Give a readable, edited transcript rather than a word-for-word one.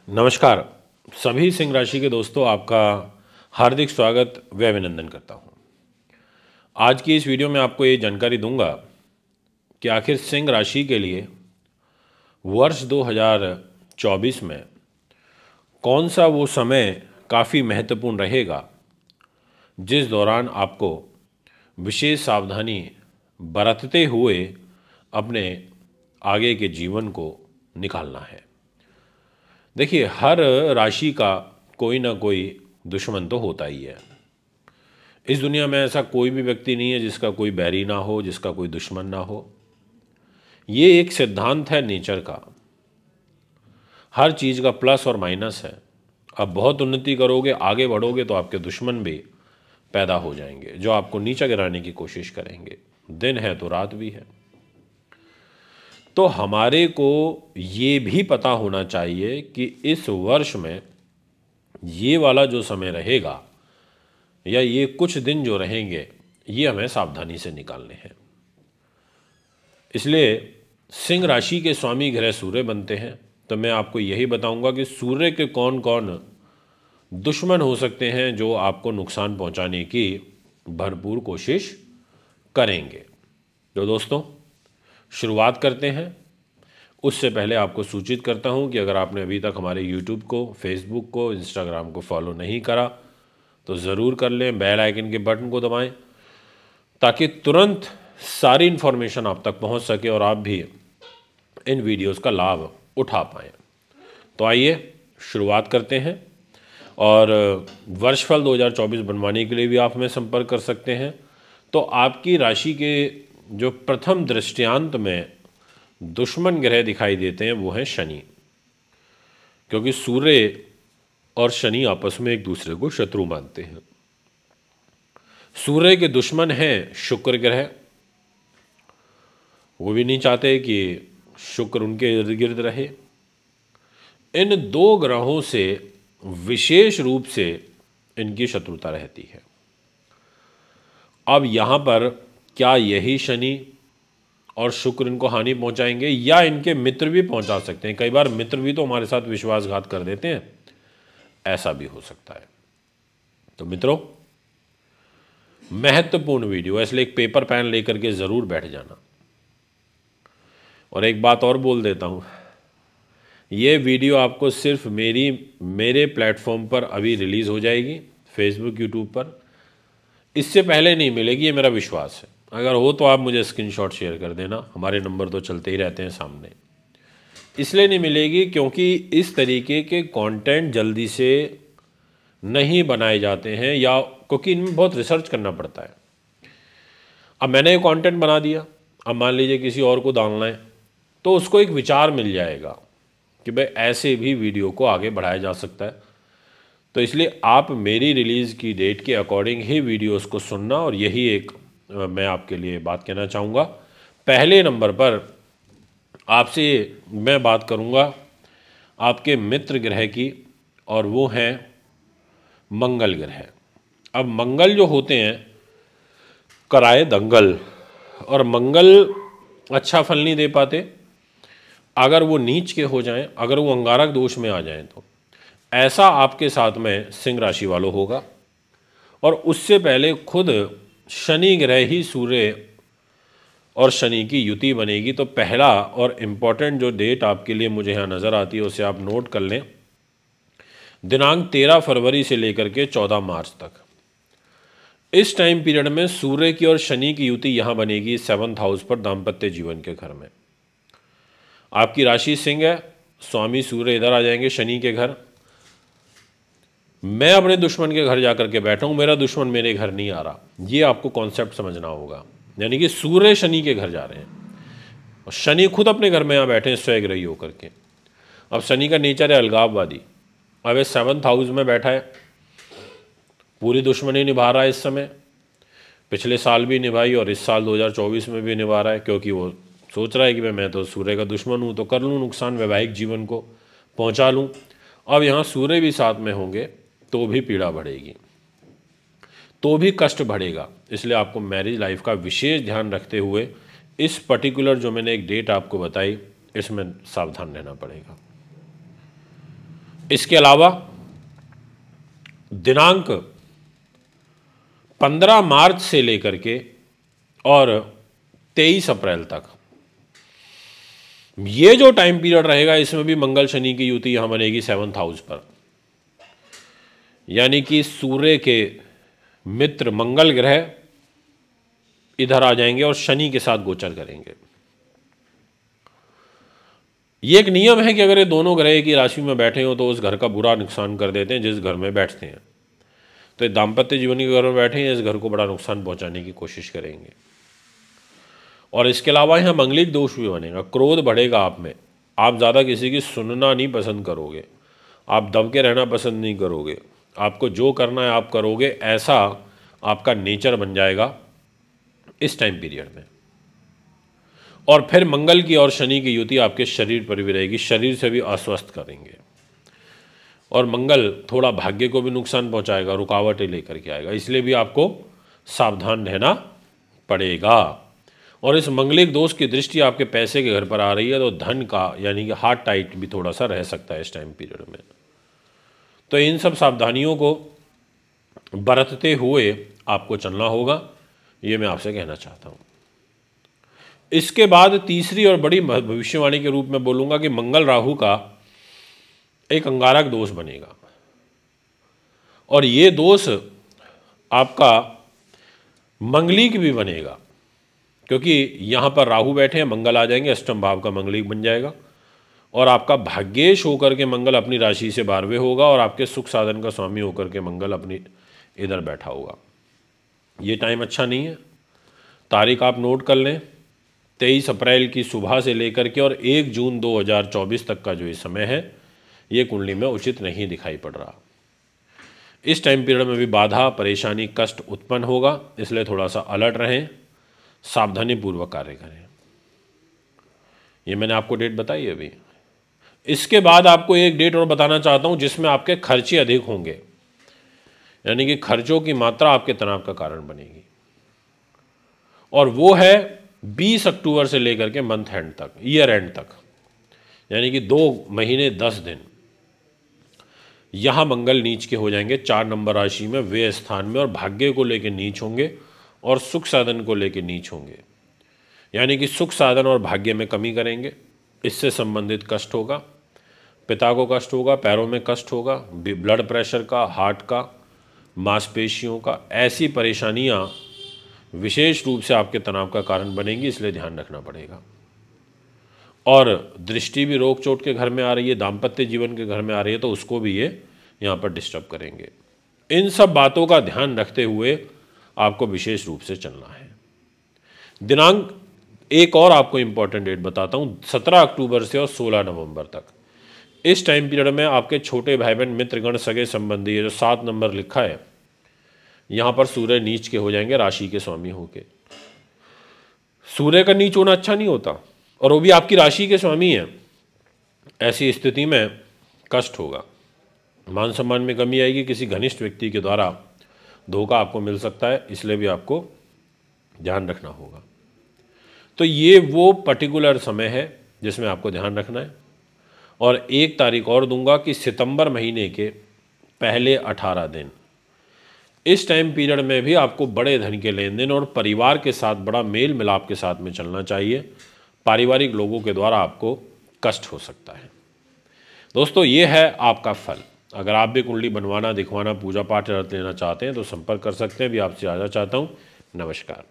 नमस्कार सभी सिंह राशि के दोस्तों, आपका हार्दिक स्वागत व अभिनंदन करता हूं। आज की इस वीडियो में आपको ये जानकारी दूंगा कि आखिर सिंह राशि के लिए वर्ष 2024 में कौन सा वो समय काफ़ी महत्वपूर्ण रहेगा जिस दौरान आपको विशेष सावधानी बरतते हुए अपने आगे के जीवन को निकालना है। देखिए, हर राशि का कोई ना कोई दुश्मन तो होता ही है। इस दुनिया में ऐसा कोई भी व्यक्ति नहीं है जिसका कोई बैरी ना हो, जिसका कोई दुश्मन ना हो। ये एक सिद्धांत है नेचर का। हर चीज़ का प्लस और माइनस है। अब बहुत उन्नति करोगे, आगे बढ़ोगे तो आपके दुश्मन भी पैदा हो जाएंगे जो आपको नीचा गिराने की कोशिश करेंगे। दिन है तो रात भी है। तो हमारे को ये भी पता होना चाहिए कि इस वर्ष में ये वाला जो समय रहेगा या ये कुछ दिन जो रहेंगे, ये हमें सावधानी से निकालने हैं। इसलिए सिंह राशि के स्वामी ग्रह सूर्य बनते हैं। तो मैं आपको यही बताऊंगा कि सूर्य के कौन कौन दुश्मन हो सकते हैं जो आपको नुकसान पहुंचाने की भरपूर कोशिश करेंगे। तो दोस्तों, शुरुआत करते हैं। उससे पहले आपको सूचित करता हूं कि अगर आपने अभी तक हमारे YouTube को, Facebook को, Instagram को फॉलो नहीं करा तो ज़रूर कर लें। बेल आइकन के बटन को दबाएं ताकि तुरंत सारी इन्फॉर्मेशन आप तक पहुंच सके और आप भी इन वीडियोस का लाभ उठा पाएँ। तो आइए शुरुआत करते हैं। और वर्षफल 2024 बनवाने के लिए भी आप हमें संपर्क कर सकते हैं। तो आपकी राशि के जो प्रथम दृष्टांत में दुश्मन ग्रह दिखाई देते हैं वो है शनि, क्योंकि सूर्य और शनि आपस में एक दूसरे को शत्रु मानते हैं। सूर्य के दुश्मन हैं शुक्र ग्रह। वो भी नहीं चाहते कि शुक्र उनके इर्द गिर्द रहे। इन दो ग्रहों से विशेष रूप से इनकी शत्रुता रहती है। अब यहाँ पर क्या यही शनि और शुक्र इनको हानि पहुंचाएंगे या इनके मित्र भी पहुंचा सकते हैं? कई बार मित्र भी तो हमारे साथ विश्वासघात कर देते हैं, ऐसा भी हो सकता है। तो मित्रों, महत्वपूर्ण वीडियो है, इसलिए एक पेपर पेन लेकर के जरूर बैठ जाना। और एक बात और बोल देता हूं, ये वीडियो आपको सिर्फ मेरे प्लेटफॉर्म पर अभी रिलीज हो जाएगी, फेसबुक, यूट्यूब पर। इससे पहले नहीं मिलेगी, ये मेरा विश्वास है। अगर हो तो आप मुझे स्क्रीनशॉट शेयर कर देना, हमारे नंबर तो चलते ही रहते हैं सामने। इसलिए नहीं मिलेगी क्योंकि इस तरीके के कंटेंट जल्दी से नहीं बनाए जाते हैं, या क्योंकि इनमें बहुत रिसर्च करना पड़ता है। अब मैंने ये कंटेंट बना दिया, अब मान लीजिए किसी और को डालना है तो उसको एक विचार मिल जाएगा कि भाई ऐसे भी वीडियो को आगे बढ़ाया जा सकता है। तो इसलिए आप मेरी रिलीज़ की डेट के अकॉर्डिंग ही वीडियोस को सुनना। और यही एक मैं आपके लिए बात कहना चाहूँगा। पहले नंबर पर आपसे मैं बात करूँगा आपके मित्र ग्रह की, और वो हैं मंगल ग्रह। अब मंगल जो होते हैं कराए दंगल, और मंगल अच्छा फल नहीं दे पाते। अगर वो नीच के हो जाएं, अगर वो अंगारक दोष में आ जाएं, तो ऐसा आपके साथ में सिंह राशि वालों होगा। और उससे पहले खुद शनि ग्रह ही सूर्य और शनि की युति बनेगी। तो पहला और इम्पॉर्टेंट जो डेट आपके लिए मुझे यहाँ नज़र आती है उसे आप नोट कर लें। दिनांक 13 फरवरी से लेकर के 14 मार्च तक, इस टाइम पीरियड में सूर्य की और शनि की युति यहाँ बनेगी 7th हाउस पर, दाम्पत्य जीवन के घर में। आपकी राशि सिंह है, स्वामी सूर्य इधर आ जाएंगे शनि के घर। मैं अपने दुश्मन के घर जाकर के बैठा हूं, मेरा दुश्मन मेरे घर नहीं आ रहा। ये आपको कॉन्सेप्ट समझना होगा। यानी कि सूर्य शनि के घर जा रहे हैं और शनि खुद अपने घर में यहाँ बैठे हैं स्वयग्रही होकर के। अब शनि का नेचर है अलगाववादी। अब ये 7th हाउस में बैठा है, पूरी दुश्मनी निभा रहा है इस समय। पिछले साल भी निभाई और इस साल 2024 में भी निभा रहा है, क्योंकि वो सोच रहा है कि मैं तो सूर्य का दुश्मन हूँ तो कर लूँ नुकसान, वैवाहिक जीवन को पहुँचा लूँ। अब यहाँ सूर्य भी साथ में होंगे तो भी पीड़ा बढ़ेगी, तो भी कष्ट बढ़ेगा। इसलिए आपको मैरिज लाइफ का विशेष ध्यान रखते हुए इस पर्टिकुलर जो मैंने एक डेट आपको बताई, इसमें सावधान रहना पड़ेगा। इसके अलावा दिनांक 15 मार्च से लेकर के और 23 अप्रैल तक ये जो टाइम पीरियड रहेगा, इसमें भी मंगल शनि की युति यहां बनेगी 7th हाउस पर, यानी कि सूर्य के मित्र मंगल ग्रह इधर आ जाएंगे और शनि के साथ गोचर करेंगे। ये एक नियम है कि अगर ये दोनों ग्रह एक ही राशि में बैठे हो तो उस घर का बुरा नुकसान कर देते हैं जिस घर में बैठते हैं। तो ये दाम्पत्य जीवन के घर में बैठे हैं, इस घर को बड़ा नुकसान पहुंचाने की कोशिश करेंगे। और इसके अलावा यहाँ मंगलिक दोष भी बनेगा, क्रोध बढ़ेगा आप में, आप ज़्यादा किसी की सुनना नहीं पसंद करोगे, आप दब के रहना पसंद नहीं करोगे, आपको जो करना है आप करोगे, ऐसा आपका नेचर बन जाएगा इस टाइम पीरियड में। और फिर मंगल की और शनि की युति आपके शरीर पर भी रहेगी, शरीर से भी अस्वस्थ करेंगे। और मंगल थोड़ा भाग्य को भी नुकसान पहुंचाएगा, रुकावटें लेकर के आएगा, इसलिए भी आपको सावधान रहना पड़ेगा। और इस मंगलिक दोष की दृष्टि आपके पैसे के घर पर आ रही है, तो धन का यानी कि हार्ट टाइट भी थोड़ा सा रह सकता है इस टाइम पीरियड में। तो इन सब सावधानियों को बरतते हुए आपको चलना होगा, ये मैं आपसे कहना चाहता हूँ। इसके बाद तीसरी और बड़ी भविष्यवाणी के रूप में बोलूँगा कि मंगल राहु का एक अंगारक दोष बनेगा, और ये दोष आपका मंगलिक भी बनेगा, क्योंकि यहाँ पर राहु बैठे हैं, मंगल आ जाएंगे, अष्टम भाव का मंगलिक बन जाएगा, और आपका भाग्येश होकर के मंगल अपनी राशि से 12वें होगा, और आपके सुख साधन का स्वामी होकर के मंगल अपनी इधर बैठा होगा। ये टाइम अच्छा नहीं है। तारीख आप नोट कर लें, 23 अप्रैल की सुबह से लेकर के और 1 जून 2024 तक का जो ये समय है, ये कुंडली में उचित नहीं दिखाई पड़ रहा। इस टाइम पीरियड में भी बाधा, परेशानी, कष्ट उत्पन्न होगा, इसलिए थोड़ा सा अलर्ट रहें, सावधानी पूर्वक कार्य करें। ये मैंने आपको डेट बताई है अभी। इसके बाद आपको एक डेट और बताना चाहता हूं जिसमें आपके खर्चे अधिक होंगे, यानी कि खर्चों की मात्रा आपके तनाव का कारण बनेगी, और वो है 20 अक्टूबर से लेकर के मंथ एंड तक, ईयर एंड तक, यानी कि 2 महीने 10 दिन। यहां मंगल नीच के हो जाएंगे 4 नंबर राशि में, वे स्थान में, और भाग्य को लेकर नीच होंगे और सुख साधन को लेकर नीच होंगे, यानी कि सुख साधन और भाग्य में कमी करेंगे। इससे संबंधित कष्ट होगा, पिता को कष्ट होगा, पैरों में कष्ट होगा, ब्लड प्रेशर का, हार्ट का, मांसपेशियों का, ऐसी परेशानियां विशेष रूप से आपके तनाव का कारण बनेंगी, इसलिए ध्यान रखना पड़ेगा। और दृष्टि भी रोग चोट के घर में आ रही है, दाम्पत्य जीवन के घर में आ रही है, तो उसको भी ये यहाँ पर डिस्टर्ब करेंगे। इन सब बातों का ध्यान रखते हुए आपको विशेष रूप से चलना है। दिनांक एक और आपको इंपॉर्टेंट डेट बताता हूँ, 17 अक्टूबर से और 16 नवंबर तक। इस टाइम पीरियड में आपके छोटे भाई बहन, मित्रगण, सगे संबंधी, ये जो 7 नंबर लिखा है, यहाँ पर सूर्य नीच के हो जाएंगे राशि के स्वामी होके। सूर्य का नीच होना अच्छा नहीं होता, और वो भी आपकी राशि के स्वामी है। ऐसी स्थिति में कष्ट होगा, मान सम्मान में कमी आएगी, किसी घनिष्ठ व्यक्ति के द्वारा धोखा आपको मिल सकता है, इसलिए भी आपको ध्यान रखना होगा। तो ये वो पर्टिकुलर समय है जिसमें आपको ध्यान रखना है। और एक तारीख और दूंगा कि सितंबर महीने के पहले 18 दिन, इस टाइम पीरियड में भी आपको बड़े धन के लेन देन और परिवार के साथ बड़ा मेल मिलाप के साथ में चलना चाहिए। पारिवारिक लोगों के द्वारा आपको कष्ट हो सकता है। दोस्तों, ये है आपका फल। अगर आप भी कुंडली बनवाना, दिखवाना, पूजा पाठ लेना चाहते हैं तो संपर्क कर सकते हैं। अभी आपसे आना चाहता हूँ। नमस्कार।